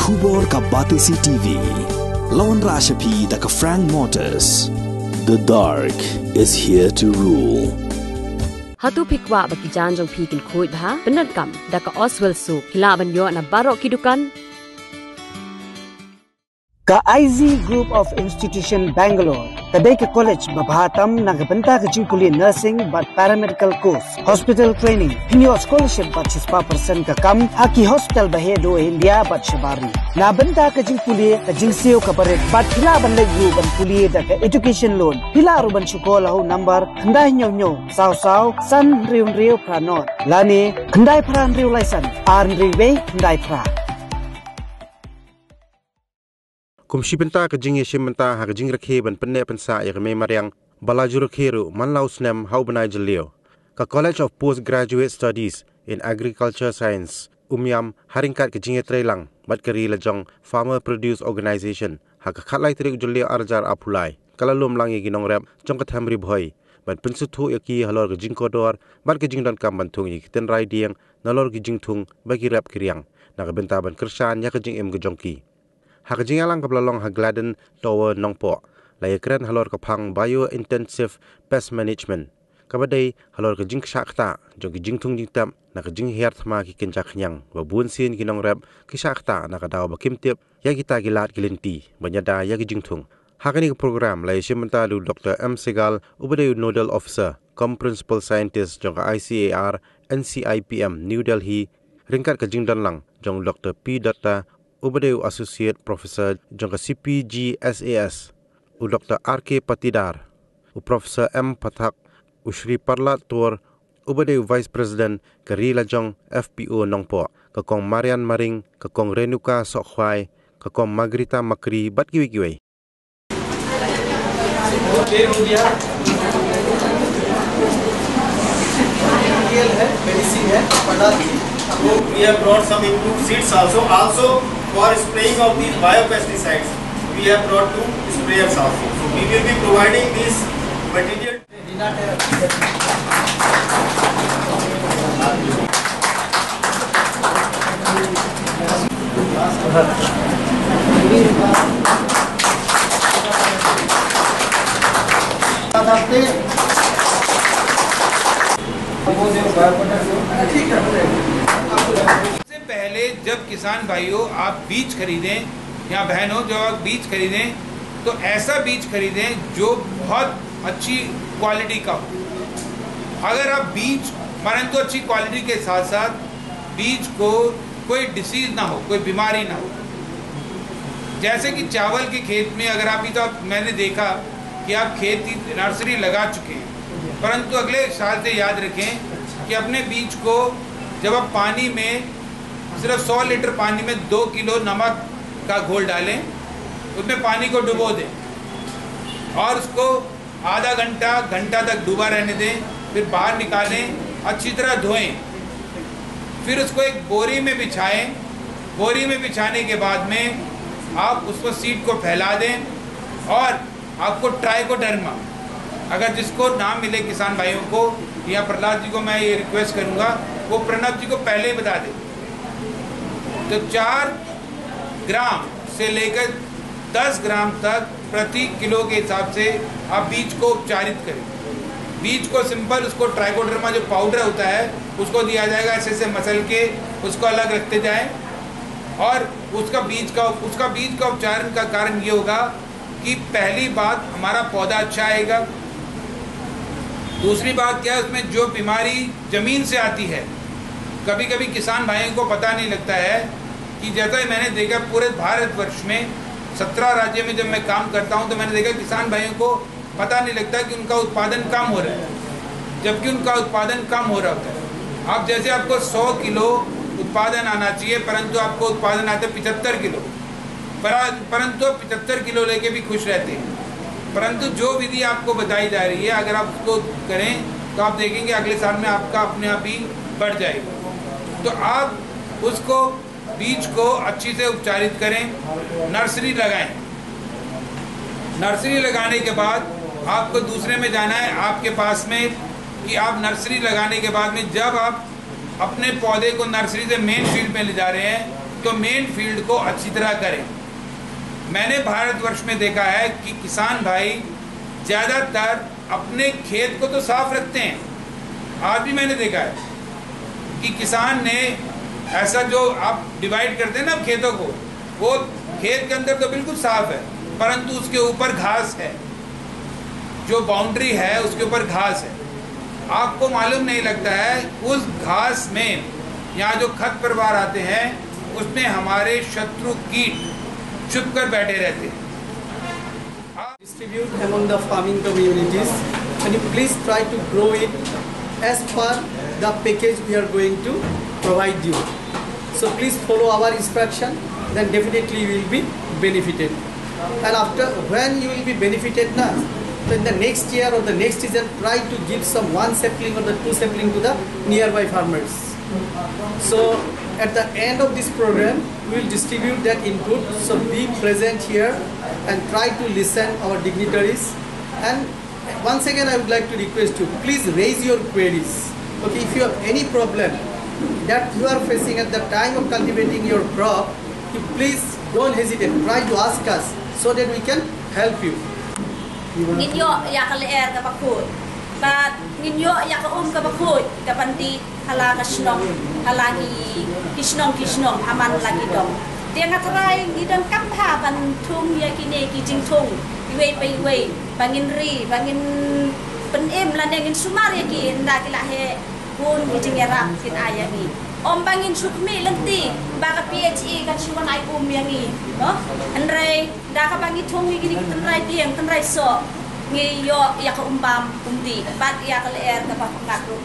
Khubor ka Batisi TV. Lawan Rashapi da ka Frank Motors. The dark is here to rule. Hatu pikwa bagi janjong pikin kuit ha penat kam da ka Oswell Su hila banyo na barok kidukan ka IZ Group of Institution Bangalore kadai ke college babhatam nagabanta ke chikuli nursing but paramedical course hospital training pinyo scholarship but 6% ka kam haki hospital bahedo India but shabari na banta ke chikuli ka jingseo ka bare but hila ban legu ban kuli da ka education loan hila ru ban chukola ho number khandai nyo saw san riu pranot lani khandai pran riu laisan ar riwe khandai pra Kumshi benta ka jing yeshim benta ha ka jing rakhe ban penne pensa ya me mariang balajur kheru manlau snem hau banai jalio ka College of Postgraduate Studies in Agriculture Science umyam haringkat ka jing trailang bat kari lajong Farmer Produce Organization ha ka khatlai trik jalio arjar apulai kalalum langi ginong rap jong ka thamri bhoi ban pensuthu yaki halor ka jing kodor bat ka jing dan kam ban thung yik ten rai dieng nalor ki jing thung bagi rap kriang na ka benta ban kersan ya ka jing em ka jongki Hakajing alang kaplalong hagladen tower nongpo layakren halor kapang bio intensive pest management kabadai halor kajing shakta jong kijing tung jingtam na kajing hiart ma ki kenjak nyang babun sin kinong rap ki shakta na kadaw bakim tip ya kita gilat gilinti banyada ya kijing tung hakani program lay shimanta lu Dr. M Segal ubade nodal officer cum principal scientist jong ICAR NCIPM New Delhi ringkat kajing danlang jong Dr. P Datta Ubadeu Associate Professor jangka CPG SAS u Dr. RK Patidar u Professor M Pathak u Shri Parlat Tor Ubadeu Vice President Karila Jong FPO Nongpo kakong Marian Maring kakong Renuka Sokhwai kakong Magrita Makri bat kiwi We have brought some improved seeds also for spraying of these biopesticides. We have brought 2 sprayers also. So we will be providing this material. सबसे पहले जब किसान भाइयों आप बीज खरीदें या बहनों जब आप बीज खरीदें तो ऐसा बीज खरीदें जो बहुत अच्छी क्वालिटी का हो। अगर आप बीज परंतु अच्छी क्वालिटी के साथ साथ बीज को कोई डिसीज ना हो, कोई बीमारी ना हो। जैसे कि चावल के खेत में अगर आप तो मैंने देखा कि आप खेत की नर्सरी लगा चुके हैं, परंतु अगले साल से याद रखें कि अपने बीज को जब आप पानी में सिर्फ 100 लीटर पानी में 2 किलो नमक का घोल डालें, उसमें पानी को डुबो दें और उसको आधा घंटा तक डूबा रहने दें, फिर बाहर निकालें, अच्छी तरह धोएं, फिर उसको एक बोरी में बिछाएं। बोरी में बिछाने के बाद में आप उसको सीड को फैला दें और आपको ट्राइकोडर्मा अगर जिसको नाम मिले किसान भाइयों को या प्रहलाद जी को मैं ये रिक्वेस्ट करूंगा वो प्रणव जी को पहले ही बता दें। तो 4 ग्राम से लेकर 10 ग्राम तक प्रति किलो के हिसाब से आप बीज को उपचारित करें। बीज को सिंपल उसको ट्राइकोडर्मा जो पाउडर होता है उसको दिया जाएगा, ऐसे मसल के उसको अलग रखते जाएं और उसका बीज का उपचारण का कारण ये होगा कि पहली बात हमारा पौधा अच्छा आएगा। दूसरी बात क्या है, उसमें जो बीमारी जमीन से आती है, कभी कभी किसान भाइयों को पता नहीं लगता है कि जैसा ही मैंने देखा पूरे भारतवर्ष में 17 राज्यों में जब मैं काम करता हूं तो मैंने देखा किसान भाइयों को पता नहीं लगता कि उनका उत्पादन कम हो रहा है, जबकि उनका उत्पादन कम हो रहा होता है। आप जैसे आपको 100 किलो उत्पादन आना चाहिए परंतु आपको उत्पादन आता है 75 किलो, परंतु 75 किलो लेके भी खुश रहते हैं। परंतु जो विधि आपको बताई जा रही है अगर आप उसको करें तो आप देखेंगे अगले साल में आपका अपने आप ही बढ़ जाएगा। तो आप उसको बीज को अच्छी से उपचारित करें, नर्सरी लगाएं। नर्सरी लगाने के बाद आपको दूसरे में जाना है आपके पास में कि आप नर्सरी लगाने के बाद में जब आप अपने पौधे को नर्सरी से मेन फील्ड में ले जा रहे हैं तो मेन फील्ड को अच्छी तरह करें। मैंने भारतवर्ष में देखा है कि किसान भाई ज़्यादातर अपने खेत को तो साफ रखते हैं। आज भी मैंने देखा है कि किसान ने ऐसा जो आप डिवाइड करते हैं ना खेतों को, वो खेत के अंदर तो बिल्कुल साफ है, परंतु उसके ऊपर घास है, जो बाउंड्री है उसके ऊपर घास है। आपको मालूम नहीं लगता है उस घास में यहाँ जो खर पतवार आते हैं उसमें हमारे शत्रु कीट छुप कर बैठे रहते हैं। Distribute among the farming communities, and you please try to grow it as per the package we are going to provide you. So please follow our instruction, then definitely you will be benefited. And after when you will be benefited now, then the next year or the next season try to give some 1 sapling or the 2 sapling to the nearby farmers. So at the end of this program we will distribute that input, so be present here and try to listen our dignitaries. And once again I would like to request you, please raise your queries. Okay, if you have any problem that you are facing at the time of cultivating your crop, you please don't hesitate, try to ask us so that we can help you. Nginyo ya kaleer ka pakoy, but nginyo ya ka ka pakoy, kapanti hala kasnong, halagi kisnong aman lagi dong. Dia ngatarai ngidang kapha ban tung ya kine ki jing tung, iwe pa iwe, bangin ri, bangin penem lan ngin sumar ya ki nda kila he pun ki jing era kin ayami. Om bangin sukmi lenti, baga PHE kan suwan ai yang ni, no? Andrai da ka bangi tung ni gini tenrai diang tenrai so, ngi yo ya ka umbam umdi, bat ya ka leer ka pa ngakru.